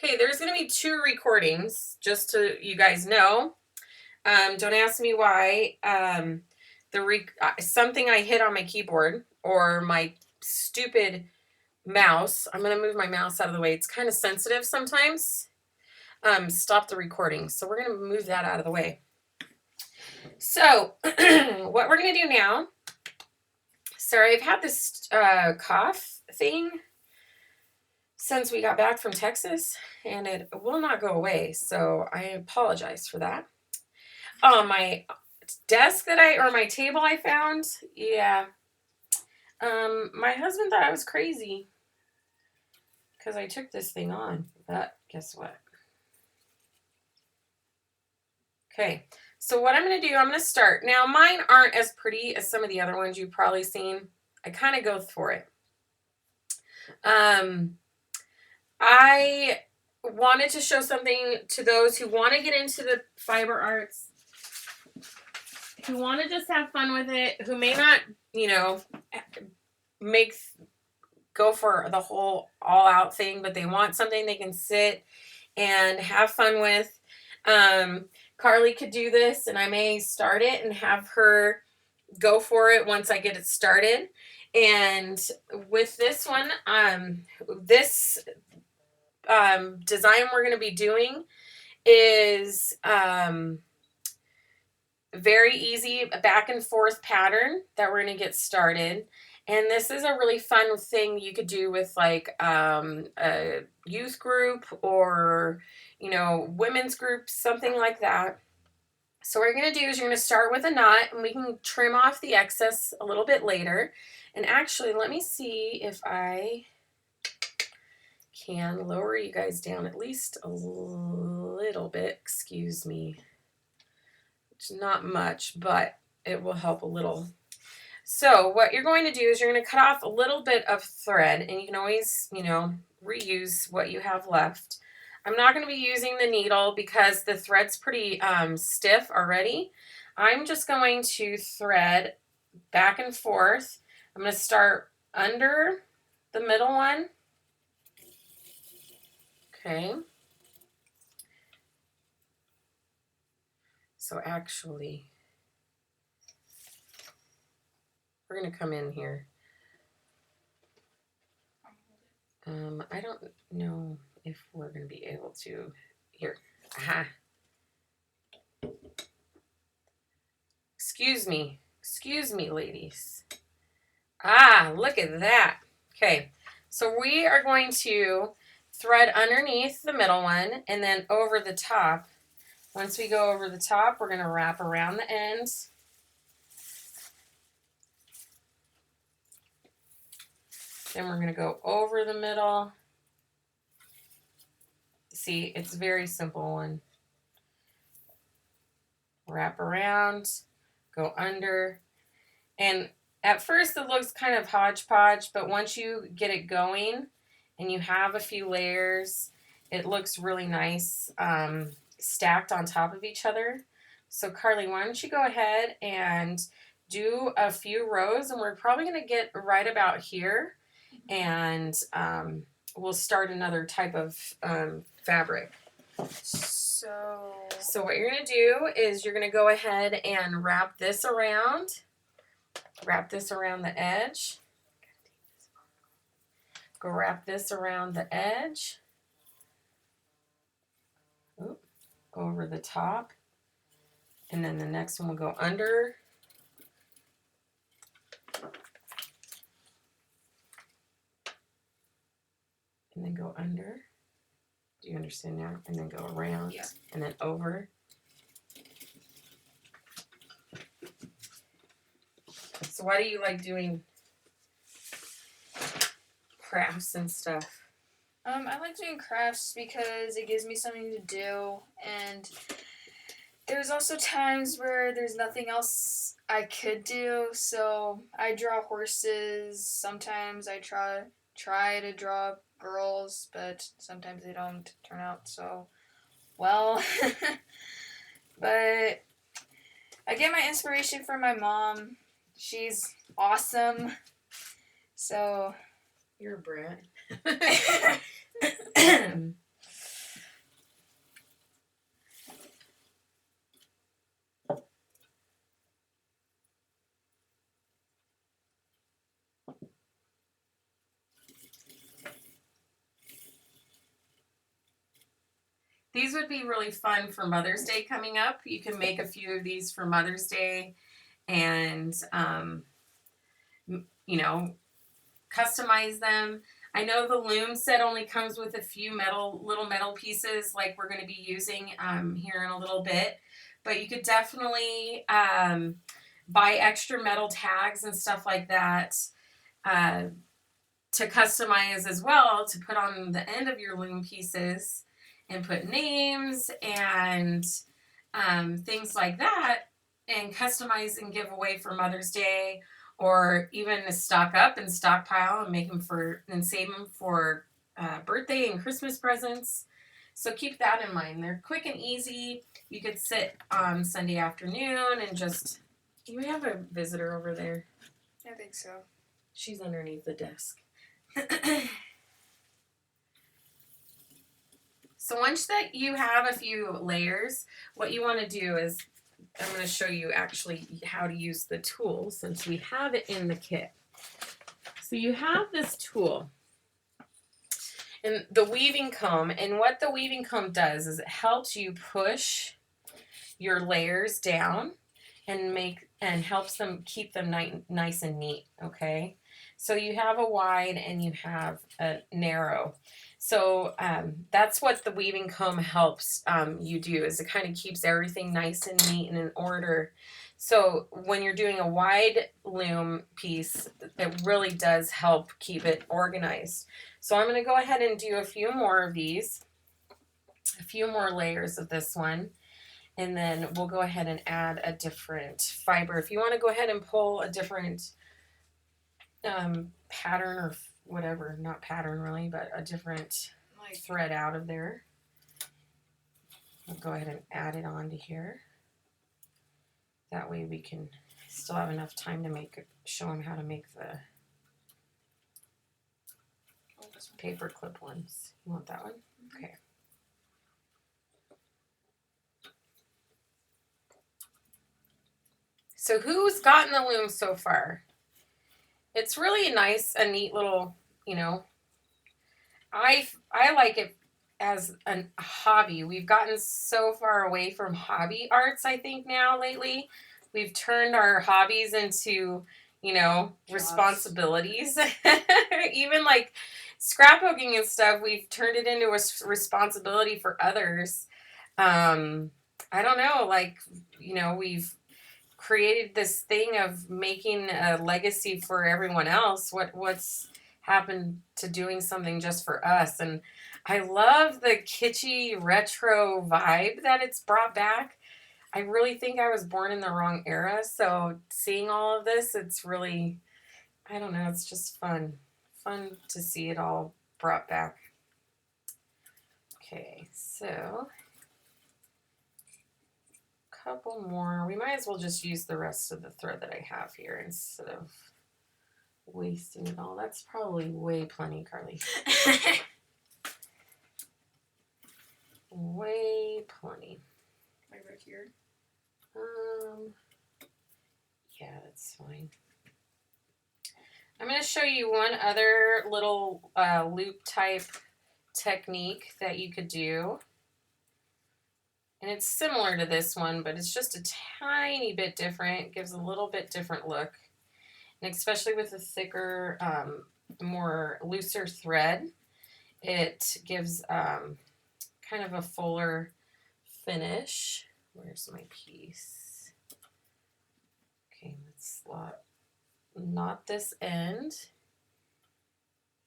Okay, there's going to be 2 recordings, just to you guys know. Don't ask me why. Something I hit on my keyboard or my stupid mouse. I'm going to move my mouse out of the way. It's kind of sensitive sometimes. Stop the recording. So we're going to move that out of the way. So what we're going to do now. Sorry, I've had this cough thing since we got back from Texas, and it will not go away, so I apologize for that. My desk or my table I found, yeah. My husband thought I was crazy because I took this thing on, but guess what? Okay, so what I'm going to do, I'm going to start. Now, mine aren't as pretty as some of the other ones you've probably seen. I kind of go for it. I wanted to show something to those who want to get into the fiber arts, who want to just have fun with it, who may not, go for the whole all out thing, but they want something they can sit and have fun with. Carly could do this, and I may start it and have her go for it once I get it started. And with this one, this design we're going to be doing is very easy back and forth pattern that we're going to get started. And this is a really fun thing you could do with like a youth group or, women's group, something like that. So what you're going to do is you're going to start with a knot, and we can trim off the excess a little bit later. And actually, let me see if I can lower you guys down at least a little bit. Excuse me. It's not much, but it will help a little. So what you're going to do is you're going to cut off a little bit of thread, and you can always, reuse what you have left. I'm not going to be using the needle because the thread's pretty stiff already. I'm just going to thread back and forth. I'm going to start under the middle one. Okay. So actually, we're going to come in here. I don't know if we're going to be able to. Here. Aha. Excuse me, ladies. Ah, look at that. Okay, so we are going to thread underneath the middle one and then over the top. Once we go over the top, we're going to wrap around the ends. Then we're going to go over the middle. See, it's a very simple one. Wrap around, go under. And at first it looks kind of hodgepodge, but once you get it going and you have a few layers, it looks really nice stacked on top of each other. So Carly, why don't you go ahead and do a few rows, and we're probably going to get right about here, and we'll start another type of fabric. So what you're going to do is you're going to go ahead and wrap this around the edge. Go wrap this around the edge. Go over the top. And then the next one will go under. And then go under. Do you understand now? And then go around. Yeah. And then over. So why do you like doing crafts and stuff? I like doing crafts because it gives me something to do, and there's also times where there's nothing else I could do, so I draw horses. Sometimes I try to draw girls, but sometimes they don't turn out so well. But I get my inspiration from my mom. She's awesome. So You're a brat. These would be really fun for Mother's Day coming up. You can make a few of these for Mother's Day and, you know, customize them. I know the Loom set only comes with a few little metal pieces like we're going to be using here in a little bit. But you could definitely buy extra metal tags and stuff like that uh, to customize as well, to put on the end of your Loom pieces and put names and things like that, and customize and give away for Mother's Day, or even stock up and stockpile and make them for and save them for birthday and Christmas presents. So keep that in mind. They're quick and easy. You could sit on Sunday afternoon and just. Do we have a visitor over there? I think so. She's underneath the desk. So once that you have a few layers, what you want to do is, I'm going to show you actually how to use the tool since we have it in the kit. So you have this tool and the weaving comb, and what the weaving comb does is it helps you push your layers down and helps them keep them nice and neat, okay? So you have a wide and you have a narrow. So that's what the weaving comb helps you do, is it kind of keeps everything nice and neat and in order. So when you're doing a wide loom piece, it really does help keep it organized. So I'm going to go ahead and do a few more of these, a few more layers of this one. And then we'll go ahead and add a different fiber. If you want to go ahead and pull a different pattern or whatever, not pattern really, but a different thread out of there, I'll go ahead and add it onto here. That way we can still have enough time to show them how to make the paper clip ones. You want that one? Okay. So who's gotten the loom so far? It's really a neat little, I like it as a hobby. We've gotten so far away from hobby arts, I think, now lately. We've turned our hobbies into, responsibilities. Even like scrapbooking and stuff, we've turned it into a responsibility for others. I don't know, we've created this thing of making a legacy for everyone else. What's happened to doing something just for us? And I love the kitschy retro vibe that it's brought back. I really think I was born in the wrong era, so seeing all of this, it's really, I don't know, it's just fun to see it all brought back. Okay, so couple more. We might as well just use the rest of the thread that I have here instead of wasting it all. That's probably way plenty, Carly. Way plenty. Like right here? Yeah, that's fine. I'm going to show you one other little loop type technique that you could do. And it's similar to this one, but it's just a tiny bit different. It gives a little bit different look. And especially with a thicker, more looser thread, it gives kind of a fuller finish. Where's my piece? Okay, let's knot this end.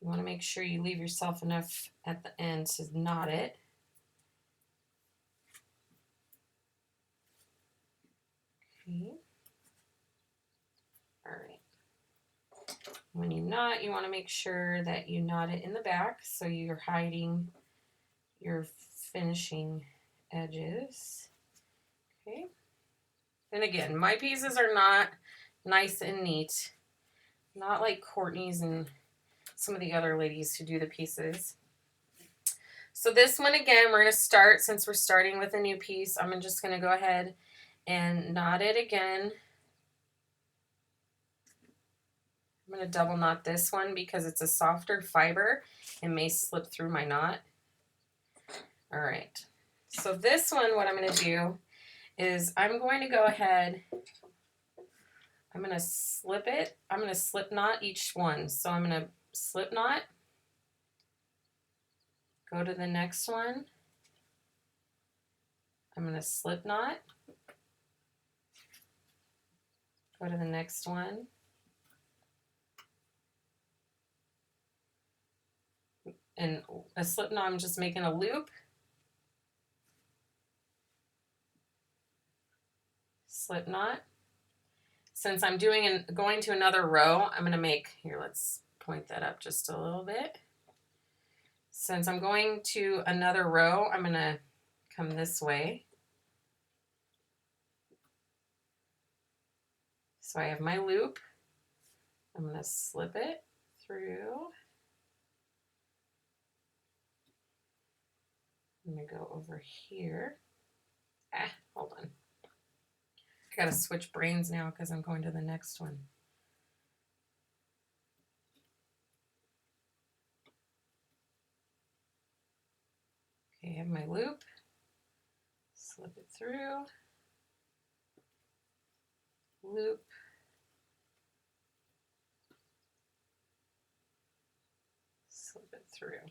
You want to make sure you leave yourself enough at the end to knot it. Okay. All right. When you knot, you want to make sure that you knot it in the back so you're hiding your finishing edges. Okay. And again, my pieces are not nice and neat. Not like Courtney's and some of the other ladies who do the pieces. So this one, again, we're going to start, since we're starting with a new piece, I'm just going to go ahead and knot it again. I'm going to double knot this one because it's a softer fiber and may slip through my knot. All right. So this one, what I'm going to do is I'm going to go ahead, I'm going to slip it. I'm going to slip knot each one. So I'm going to slip knot, go to the next one. I'm going to slip knot, go to the next one. And a slip knot, I'm just making a loop. Slip knot. Since I'm going to another row, I'm going to make, here, let's point that up just a little bit. Since I'm going to another row, I'm going to come this way. So I have my loop. I'm going to slip it through. I'm going to go over here. Hold on. I got to switch brains now because I'm going to the next one. Okay, I have my loop. Slip it through. Loop. Slip it through.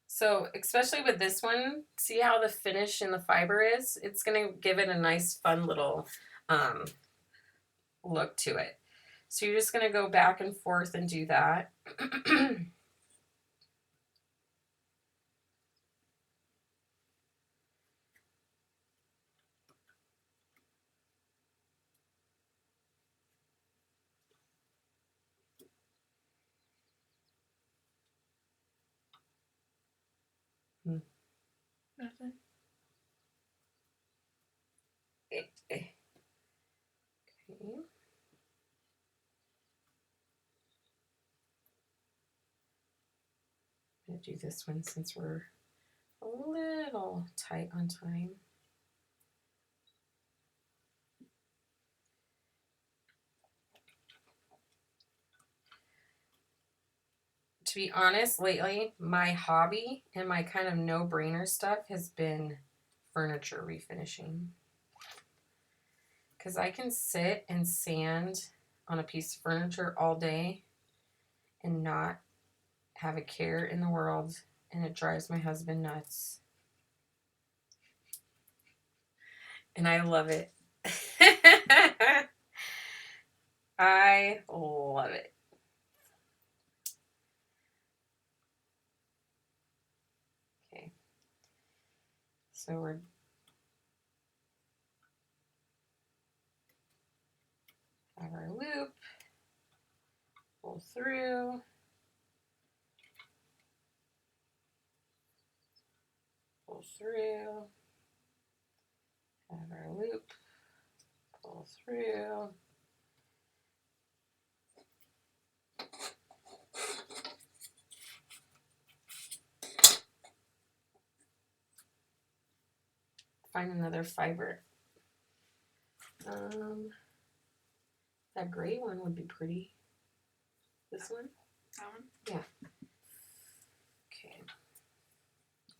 So especially with this one, see how the finish in the fiber is? It's going to give it a nice fun little look to it. So you're just going to go back and forth and do that. Nothing. Okay. I'm going to do this one since we're a little tight on time. To be honest, lately, my hobby and my kind of no-brainer stuff has been furniture refinishing. Because I can sit and sand on a piece of furniture all day and not have a care in the world, and it drives my husband nuts. And I love it. I love it. Okay. So we're have our loop, pull through, pull through, have our loop, pull through. Find another fiber. That gray one would be pretty. This one? That one? Yeah. Okay.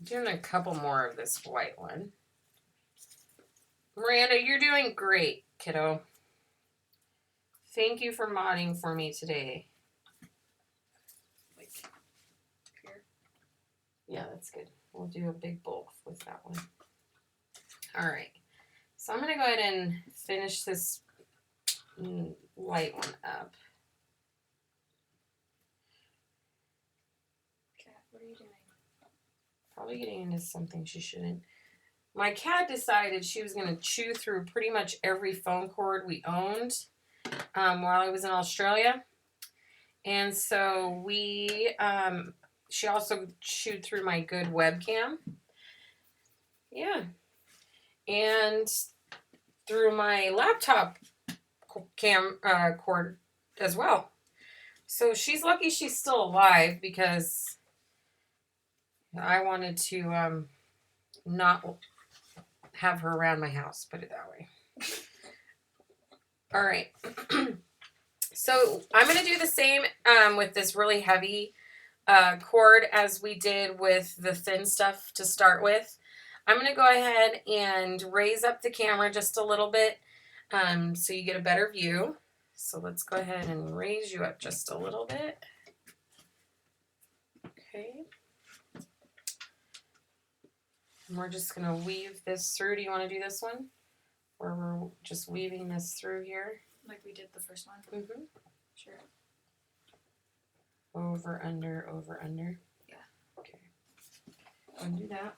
Doing a couple more of this white one. Miranda, you're doing great, kiddo. Thank you for modding for me today. Like here. Yeah, that's good. We'll do a big bulk with that one. All right. So I'm going to go ahead and finish this light one up. Cat, what are you doing? Probably getting into something she shouldn't. My cat decided she was going to chew through pretty much every phone cord we owned while I was in Australia. And so she also chewed through my good webcam. Yeah. And through my laptop cord as well. So she's lucky she's still alive because I wanted to not have her around my house, put it that way. All right. So I'm going to do the same with this really heavy cord as we did with the thin stuff to start with. I'm going to go ahead and raise up the camera just a little bit so you get a better view. So let's go ahead and raise you up just a little bit. Okay. And we're just going to weave this through. Do you want to do this one? Or we're just weaving this through here? Like we did the first one? Mm-hmm. Sure. Over, under, over, under. Yeah. Okay. Undo that.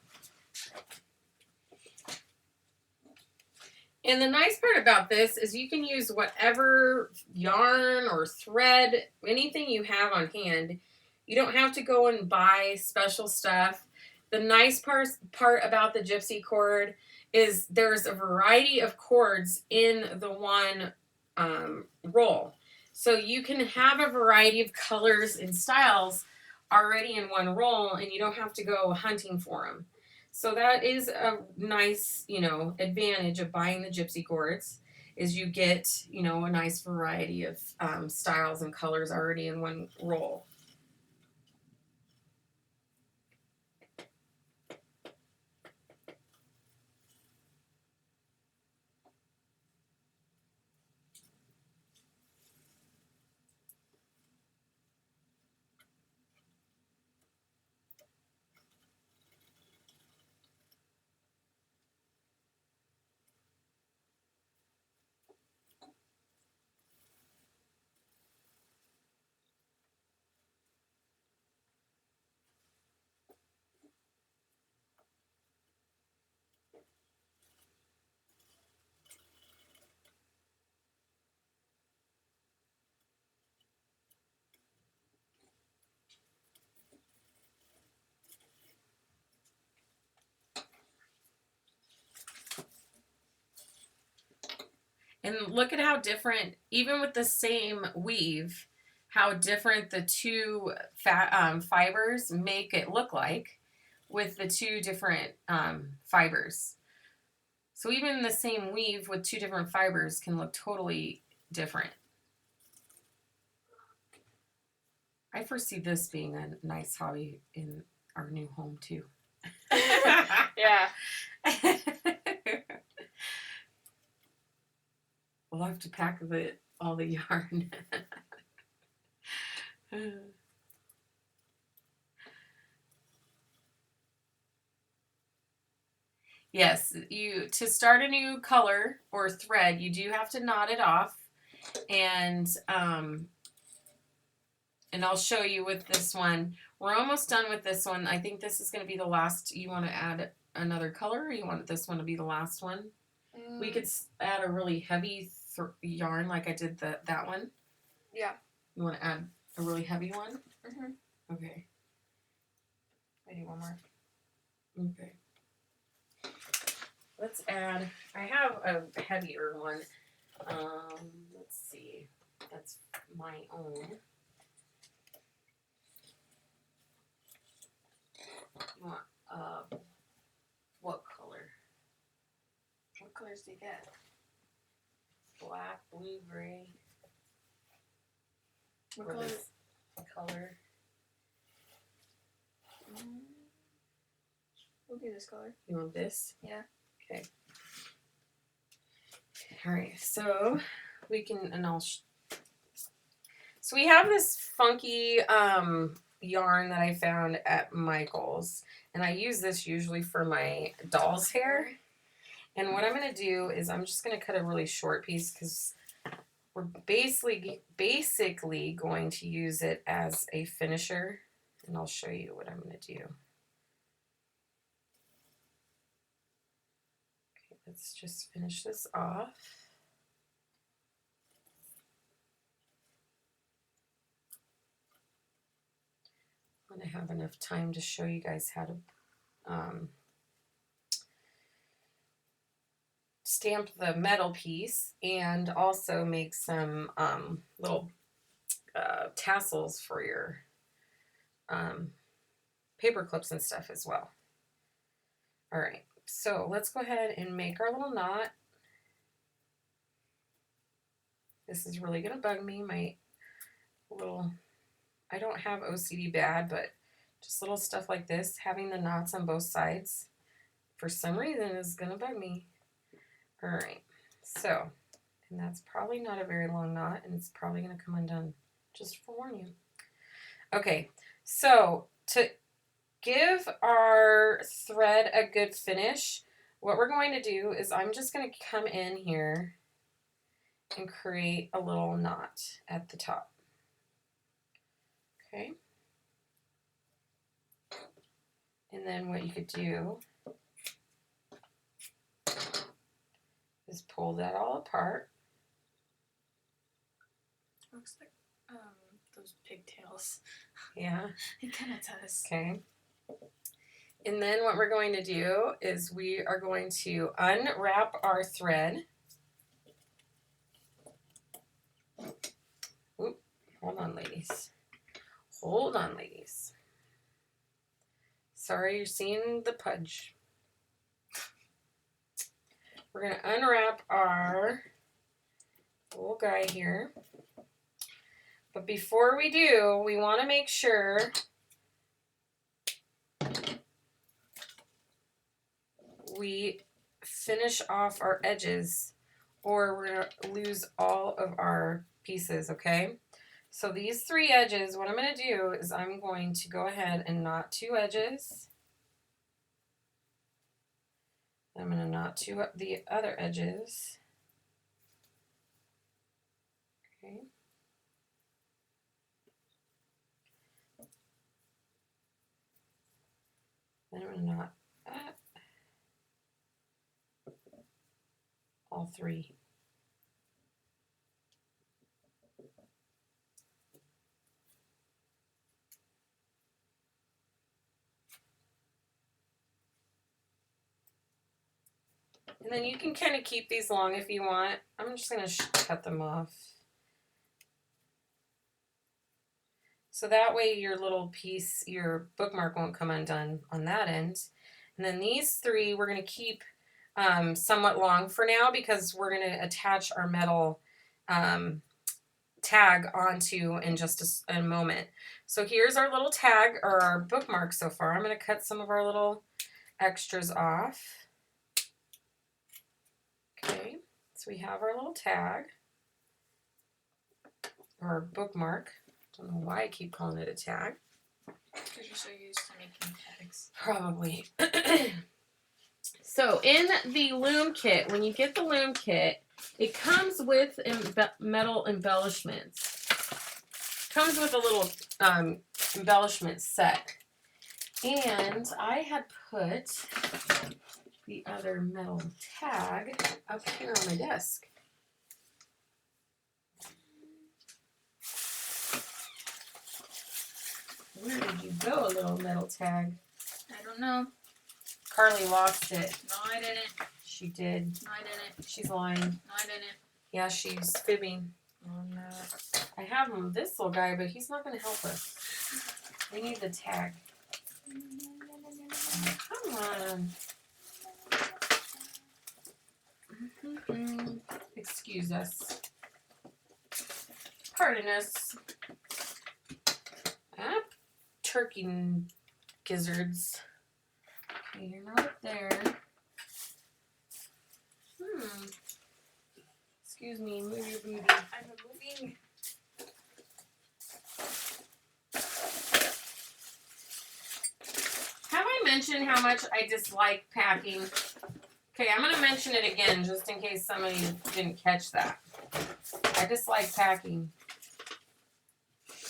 And the nice part about this is you can use whatever yarn or thread, anything you have on hand. You don't have to go and buy special stuff. The nice part about the gypsy cord is there's a variety of cords in the one roll. So you can have a variety of colors and styles already in one roll, and you don't have to go hunting for them. So that is a nice, advantage of buying the gypsy cords is you get, a nice variety of styles and colors already in one roll. And look at how different, even with the same weave, how different the two fibers make it look like with the two different fibers. So even the same weave with two different fibers can look totally different. I foresee this being a nice hobby in our new home too. Yeah. We'll have to pack all the yarn. Yes, to start a new color or thread, you do have to knot it off, and I'll show you with this one. We're almost done with this one. I think this is going to be the last. You want to add another color, or you want this one to be the last one? We could add a really heavy yarn like I did that one. Yeah. You want to add a really heavy one? Mhm. Okay. Maybe one more. Okay. Let's add. I have a heavier one. Let's see. That's my own. You want what color? What colors do you get? Black, blue, gray. What or color? this color. We'll do this color. You want this? Yeah. Okay. All right. So we can, and I'll. So we have this funky yarn that I found at Michael's, and I use this usually for my doll's hair. And what I'm going to do is I'm just going to cut a really short piece because we're basically going to use it as a finisher, and I'll show you what I'm going to do. Okay, let's just finish this off. I want to have enough time to show you guys how to stamp the metal piece and also make some little tassels for your paper clips and stuff as well. All right, so let's go ahead and make our little knot. This is really gonna bug me. I don't have OCD bad, but just little stuff like this, having the knots on both sides for some reason is going to bug me. All right. So, and that's probably not a very long knot, and it's probably going to come undone, just to forewarn you. Okay. So, to give our thread a good finish, what we're going to do is I'm just going to come in here and create a little knot at the top. Okay. And then what you could do is pull that all apart. Looks like those pigtails. Yeah. It kind of does. Okay. And then what we're going to do is we are going to unwrap our thread. Oop, hold on, ladies. Hold on, ladies. Sorry, you're seeing the pudge. We're going to unwrap our little guy here. But before we do, we want to make sure we finish off our edges or we're going to lose all of our pieces, okay? So these 3 edges, what I'm going to do is I'm going to go ahead and knot 2 edges. I'm going to knot 2 the other edges. Okay. Then I'm going to knot all 3. And then you can kind of keep these long if you want. I'm just going to cut them off. So that way your little piece, your bookmark won't come undone on that end. And then these 3 we're going to keep somewhat long for now because we're going to attach our metal tag onto in just a moment. So here's our little tag or our bookmark so far. I'm going to cut some of our little extras off. Okay, so we have our little tag or bookmark. Don't know why I keep calling it a tag. Because you're so used to making tags. Probably. So in the Loom kit, when you get the Loom kit, it comes with metal embellishments. Comes with a little embellishment set. And I had put the other metal tag up here on my desk. Where did you go, little metal tag? I don't know. Carly lost it. No, I didn't. She did. No, I didn't. She's lying. No, I didn't. Yeah, she's fibbing on that. I have him, this little guy, but he's not going to help us. We need the tag. Oh, come on. Excuse us. Pardon us. Ah, turkey gizzards. Okay, you're not up there. Excuse me, move your booty. I'm moving. Have I mentioned how much I dislike packing? Okay, I'm going to mention it again just in case somebody didn't catch that. I dislike packing.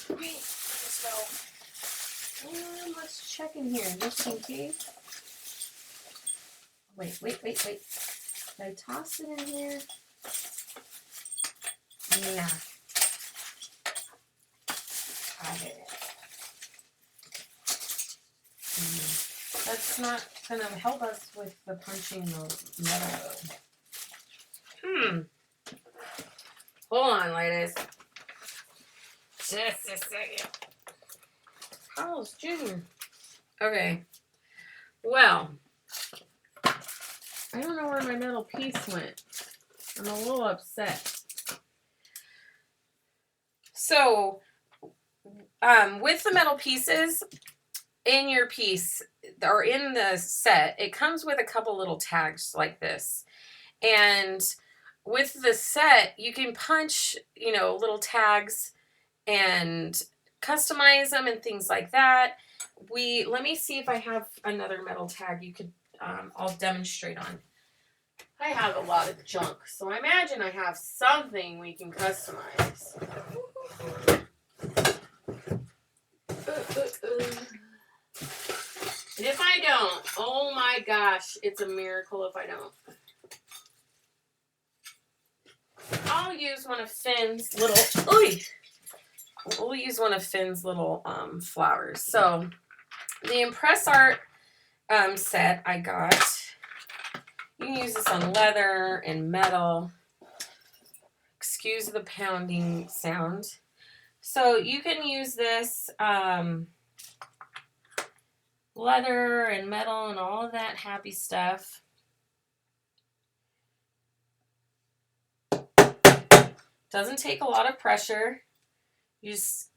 Wait, let's go. Let's check in here just in case. Wait. Did I toss it in here? Yeah. Got it. That's not going to help us with the punching the metal though. Hold on, ladies. Just a second. Carl's Jr. Okay. Well, I don't know where my metal piece went. I'm a little upset. So, with the metal pieces in your piece, or in the set, it comes with a couple little tags like this. And with the set, you can punch, little tags and customize them and things like that. Let me see if I have another metal tag you could, I'll demonstrate on. I have a lot of junk, so I imagine I have something we can customize. And if I don't, oh my gosh, it's a miracle if I don't. I'll use one of Finn's little, we'll use one of Finn's little flowers. So the Impress Art set I got, you can use this on leather and metal. Excuse the pounding sound. So you can use this leather and metal and all of that happy stuff. Doesn't take a lot of pressure. You just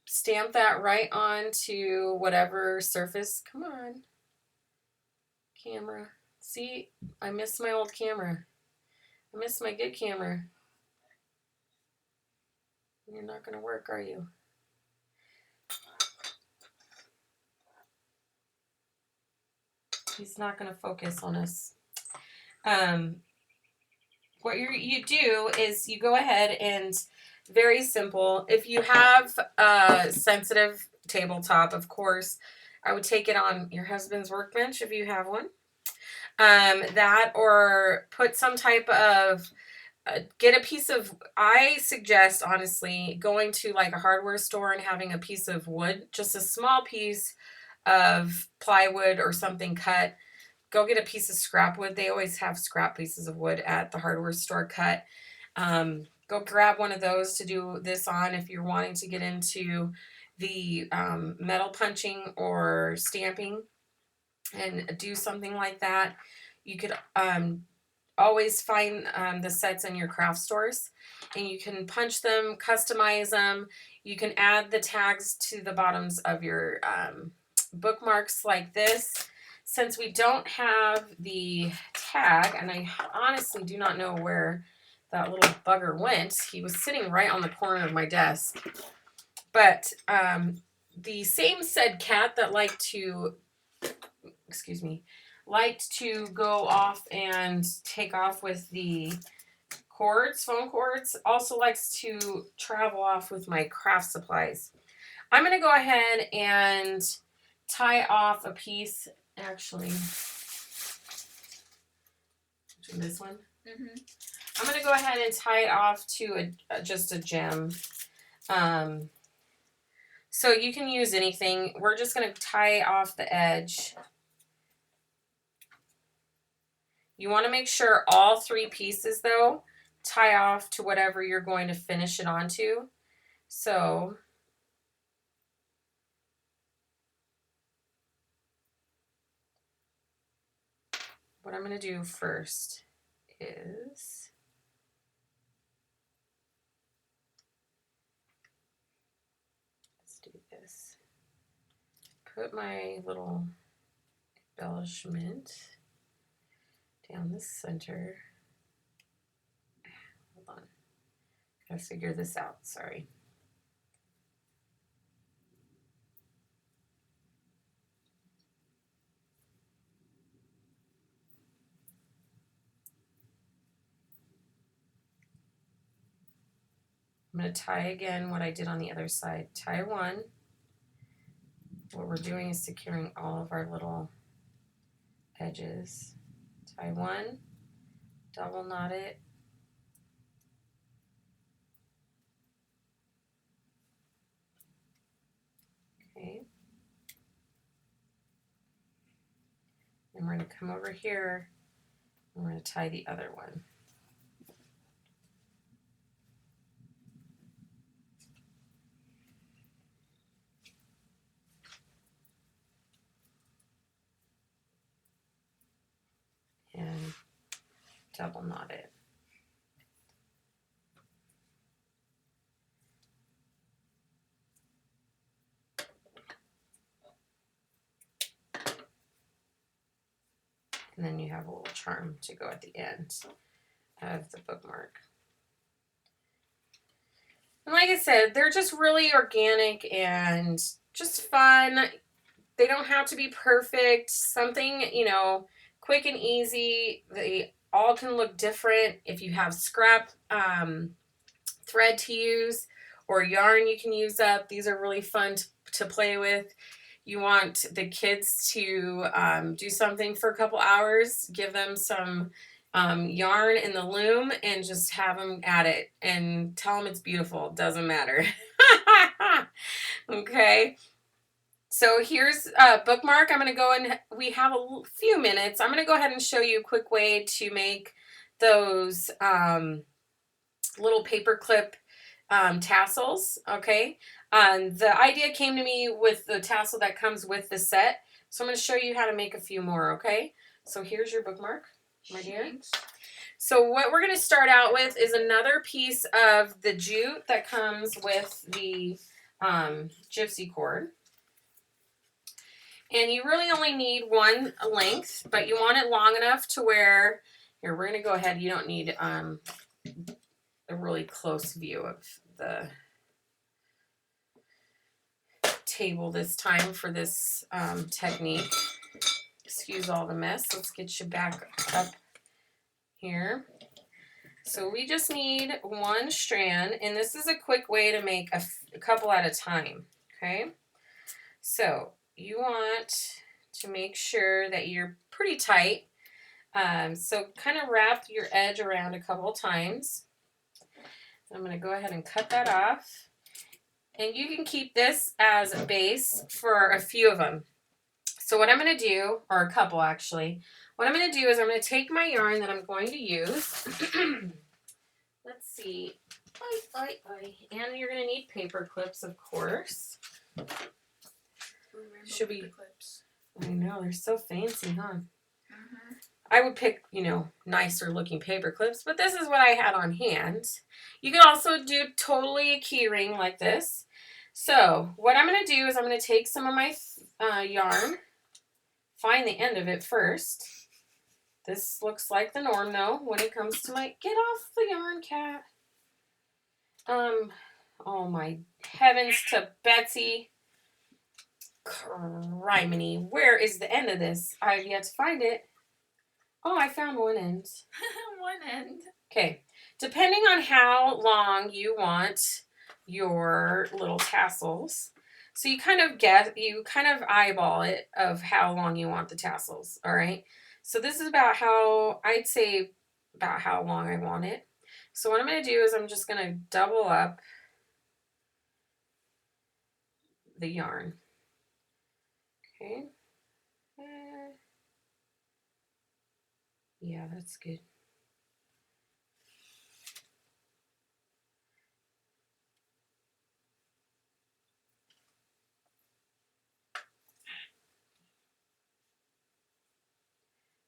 stamp that right onto whatever surface. Come on, camera. See, I miss my old camera. I miss my good camera. You're not going to work, are you? He's not going to focus on us. What you do is you go ahead and, very simple, if you have a sensitive tabletop, of course, I would take it on your husband's workbench if you have one. That, or put some type of, get a piece of, I suggest, honestly, going to like a hardware store and having a piece of wood, just a small piece of plywood or something cut. Go get a piece of scrap wood. They always have scrap pieces of wood at the hardware store cut. Go grab one of those to do this on if you're wanting to get into the metal punching or stamping and do something like that. You could always find the sets in your craft stores, and you can punch them, customize them. You can add the tags to the bottoms of your bookmarks like this. Since we don't have the tag, and I honestly do not know where that little bugger went. He was sitting right on the corner of my desk. But the same said cat that liked to go off and take off with the phone cords, also likes to travel off with my craft supplies. I'm going to go ahead and tie off a piece, actually, this one. Mm-hmm. I'm going to go ahead and tie it off to just a gem. So you can use anything. We're just going to tie off the edge. You want to make sure all three pieces, though, tie off to whatever you're going to finish it onto. So what I'm going to do first is let's do this. Put my little embellishment down the center. Hold on. Gotta figure this out. Sorry. I'm going to tie again what I did on the other side. Tie one. What we're doing is securing all of our little edges. Tie one, double knot it. Okay. And we're going to come over here and we're going to tie the other one. And double knot it. And then you have a little charm to go at the end of the bookmark. And like I said, they're just really organic and just fun. They don't have to be perfect. Something, quick and easy. They all can look different. If you have scrap thread to use or yarn you can use up, these are really fun to play with. You want the kids to do something for a couple hours, give them some yarn in the loom and just have them at it and tell them it's beautiful. Doesn't matter. Okay. So here's a bookmark. I'm going to go and we have a few minutes. I'm going to go ahead and show you a quick way to make those little paper clip tassels. Okay. The idea came to me with the tassel that comes with the set. So I'm going to show you how to make a few more. Okay. So here's your bookmark right here. So what we're going to start out with is another piece of the jute that comes with the gypsy cord. And you really only need one length, but you want it long enough to where, here, we're going to go ahead. You don't need a really close view of the table this time for this technique. Excuse all the mess. Let's get you back up here. So we just need one strand, and this is a quick way to make a couple at a time, okay? So you want to make sure that you're pretty tight. So kind of wrap your edge around a couple times. I'm going to go ahead and cut that off. And you can keep this as a base for a few of them. So what I'm going to do, or a couple actually, what I'm going to do is I'm going to take my yarn that I'm going to use. Let's see. And you're going to need paper clips, of course. Should we? Clips. I know, they're so fancy, huh? Mm-hmm. I would pick, nicer looking paper clips, but this is what I had on hand. You can also do totally a key ring like this. So what I'm going to do is I'm going to take some of my yarn, find the end of it first. This looks like the norm, though, when it comes to my... Get off the yarn, cat. Oh, my heavens to Betsy. Criminy. Where is the end of this? I've yet to find it. Oh, I found one end. One end. Okay. Depending on how long you want your little tassels, so you kind of eyeball it of how long you want the tassels. All right. So this is about how long I want it. So what I'm going to do is I'm just going to double up the yarn. Okay. Yeah, that's good.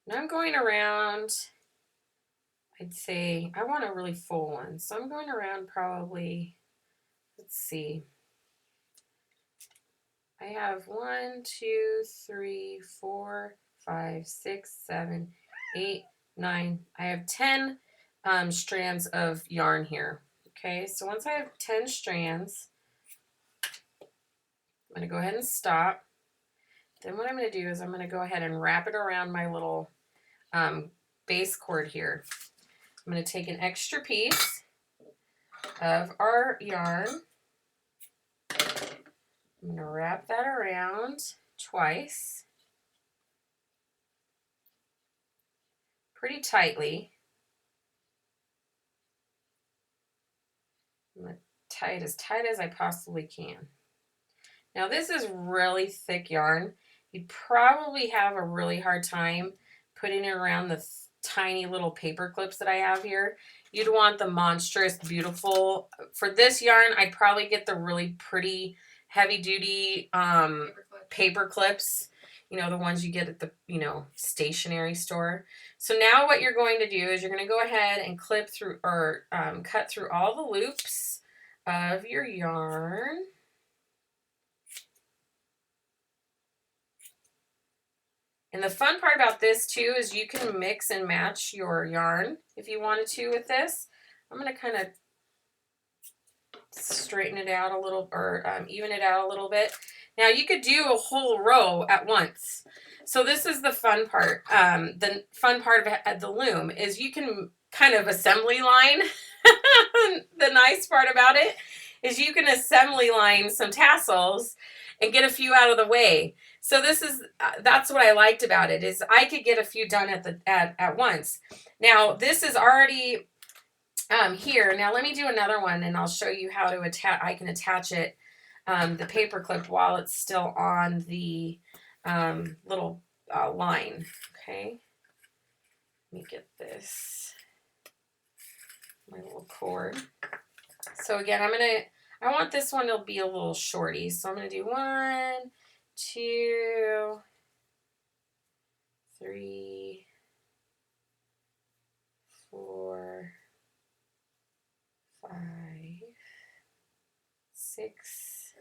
And I'm going around, I'd say, I want a really full one. So I'm going around probably, let's see. I have 1, 2, 3, 4, 5, 6, 7, 8, 9. I have 10 strands of yarn here. Okay, so once I have 10 strands, I'm going to go ahead and stop. Then what I'm going to do is I'm going to go ahead and wrap it around my little base cord here. I'm going to take an extra piece of our yarn. I'm going to wrap that around twice, pretty tightly. I'm going to tie it as tight as I possibly can. Now this is really thick yarn. You'd probably have a really hard time putting it around the tiny little paper clips that I have here. You'd want the monstrous, beautiful. For this yarn, I'd probably get the really pretty heavy duty paper clips, the ones you get at the, stationery store. So now what you're going to do is you're going to go ahead and clip through or cut through all the loops of your yarn. And the fun part about this too is you can mix and match your yarn if you wanted to with this. I'm going to kind of straighten it out a little, or even it out a little bit. Now you could do a whole row at once. So this is the fun part. The fun part of the loom is you can kind of assembly line. The nice part about it is you can assembly line some tassels and get a few out of the way. So this is that's what I liked about it, is I could get a few done at once. Now this is already here. Now let me do another one and I'll show you how to attach. I can attach it, the paper clip, while it's still on the little line. Okay, let me get this, my little cord. So again, I want this one to be a little shorty. So I'm gonna do 1, 2, 3, 4, 5, 6,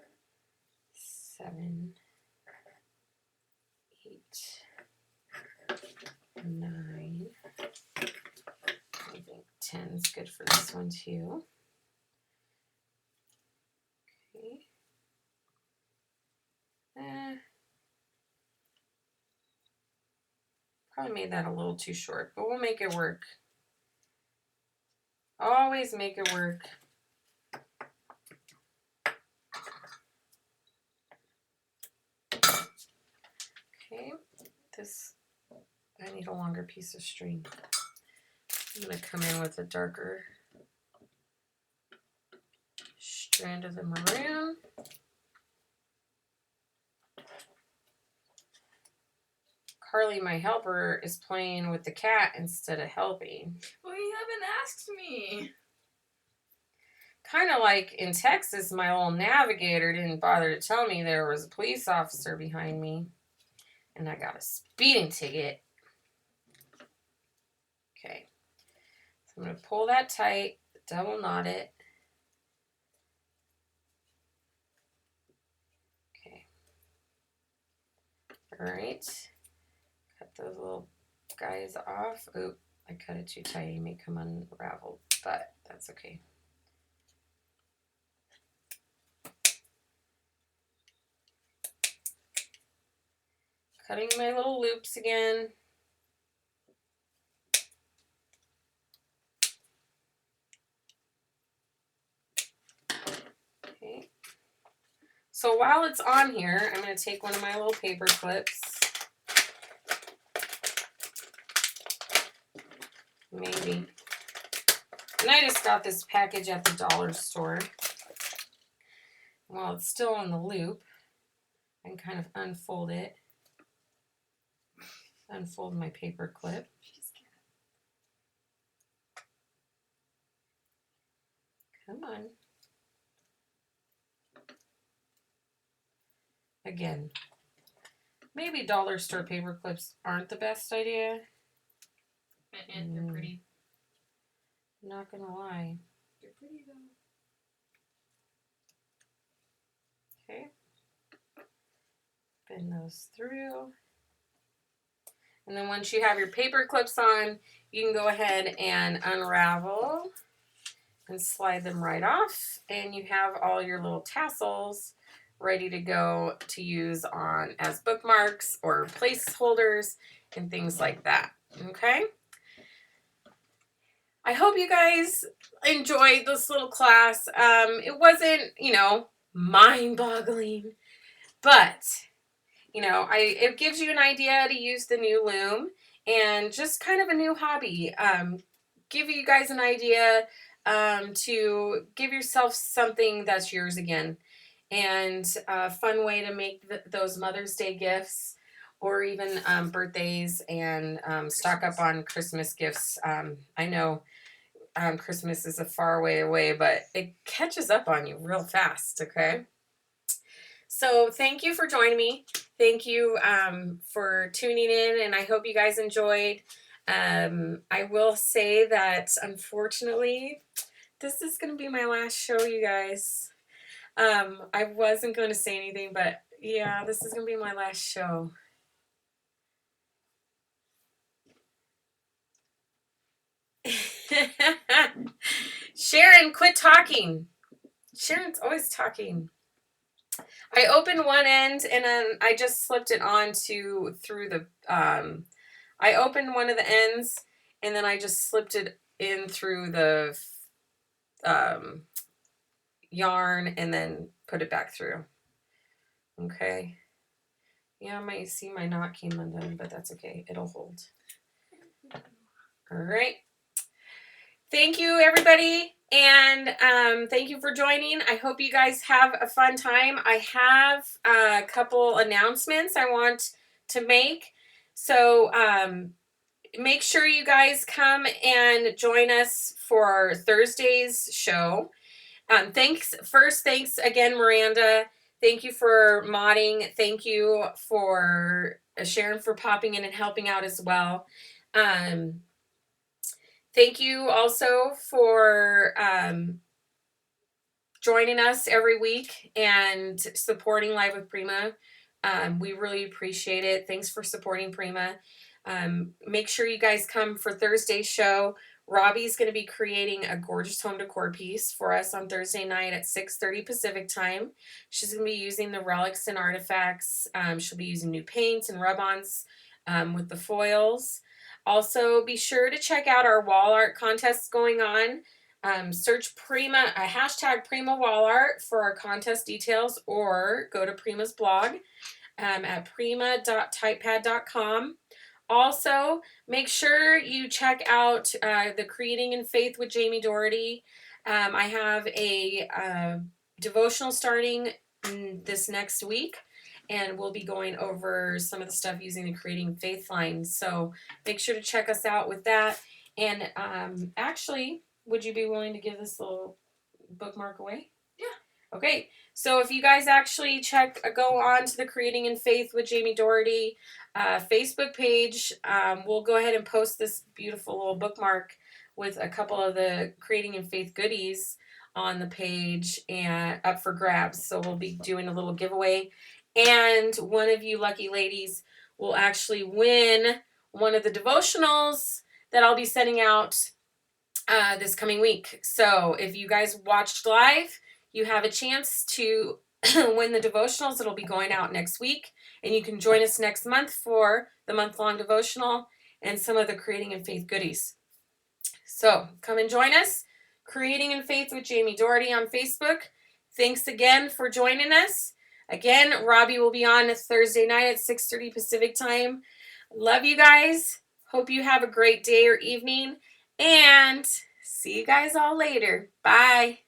7, 8, 9. I think 10 is good for this one too. Okay. Probably made that a little too short, but we'll make it work. Always make it work. Okay, this, I need a longer piece of string. I'm going to come in with a darker strand of the maroon. Carly, my helper, is playing with the cat instead of helping. Well, you haven't asked me. Kind of like in Texas, my old navigator didn't bother to tell me there was a police officer behind me, and I got a speeding ticket. Okay, so I'm going to pull that tight, double knot it. Okay. All right. Cut those little guys off. Oop, I cut it too tight. It may come unraveled, but that's okay. Cutting my little loops again. Okay. So while it's on here, I'm going to take one of my little paper clips. Maybe. And I just got this package at the dollar store. While it's still on the loop, I can kind of unfold it. Unfold my paper clip. Come on. Again, maybe dollar store paper clips aren't the best idea. And they're pretty. Not gonna lie. They're pretty though. Okay. Bend those through. And then once you have your paper clips on, you can go ahead and unravel and slide them right off. And you have all your little tassels ready to go to use on as bookmarks or placeholders and things like that. Okay. I hope you guys enjoyed this little class. It wasn't, mind-boggling, but it gives you an idea to use the new loom and just kind of a new hobby. Give you guys an idea to give yourself something that's yours again, and a fun way to make those Mother's Day gifts, or even birthdays, and stock up on Christmas gifts. I know Christmas is a far way away, but it catches up on you real fast, okay? So thank you for joining me. Thank you for tuning in, and I hope you guys enjoyed. I will say that, unfortunately, this is going to be my last show, you guys. I wasn't going to say anything, but yeah, this is going to be my last show. Sharon, quit talking. Sharon's always talking. I opened one end and then I just slipped it on through the I opened one of the ends and then I just slipped it in through the um, yarn and then put it back through. Okay. Yeah, I might see my knot came undone, but that's okay. It'll hold. All right. Thank you, everybody. And thank you for joining. I hope you guys have a fun time. I have a couple announcements I want to make. So make sure you guys come and join us for Thursday's show. Thanks again, Miranda. Thank you for modding. Thank you for Sharon for popping in and helping out as well. Thank you also for joining us every week and supporting Live with Prima. We really appreciate it. Thanks for supporting Prima. Make sure you guys come for Thursday's show. Robbie's going to be creating a gorgeous home decor piece for us on Thursday night at 6:30 Pacific time. She's going to be using the relics and artifacts. She'll be using new paints and rub-ons with the foils. Also, be sure to check out our wall art contests going on. Search Prima, hashtag Prima Wall Art for our contest details, or go to Prima's blog at prima.typepad.com. Also, make sure you check out the Creating in Faith with Jamie Doherty. I have a devotional starting this next week, and we'll be going over some of the stuff using the Creating Faith line. So make sure to check us out with that. And actually, would you be willing to give this little bookmark away? Yeah. Okay. So if you guys actually go on to the Creating in Faith with Jamie Doherty Facebook page, we'll go ahead and post this beautiful little bookmark with a couple of the Creating in Faith goodies on the page and up for grabs. So we'll be doing a little giveaway. And one of you lucky ladies will actually win one of the devotionals that I'll be sending out this coming week. So if you guys watched live, you have a chance to win the devotionals. It'll be going out next week. And you can join us next month for the month-long devotional and some of the Creating in Faith goodies. So come and join us. Creating in Faith with Jamie Doherty on Facebook. Thanks again for joining us. Again, Robbie will be on Thursday night at 6:30 Pacific time. Love you guys. Hope you have a great day or evening. And see you guys all later. Bye.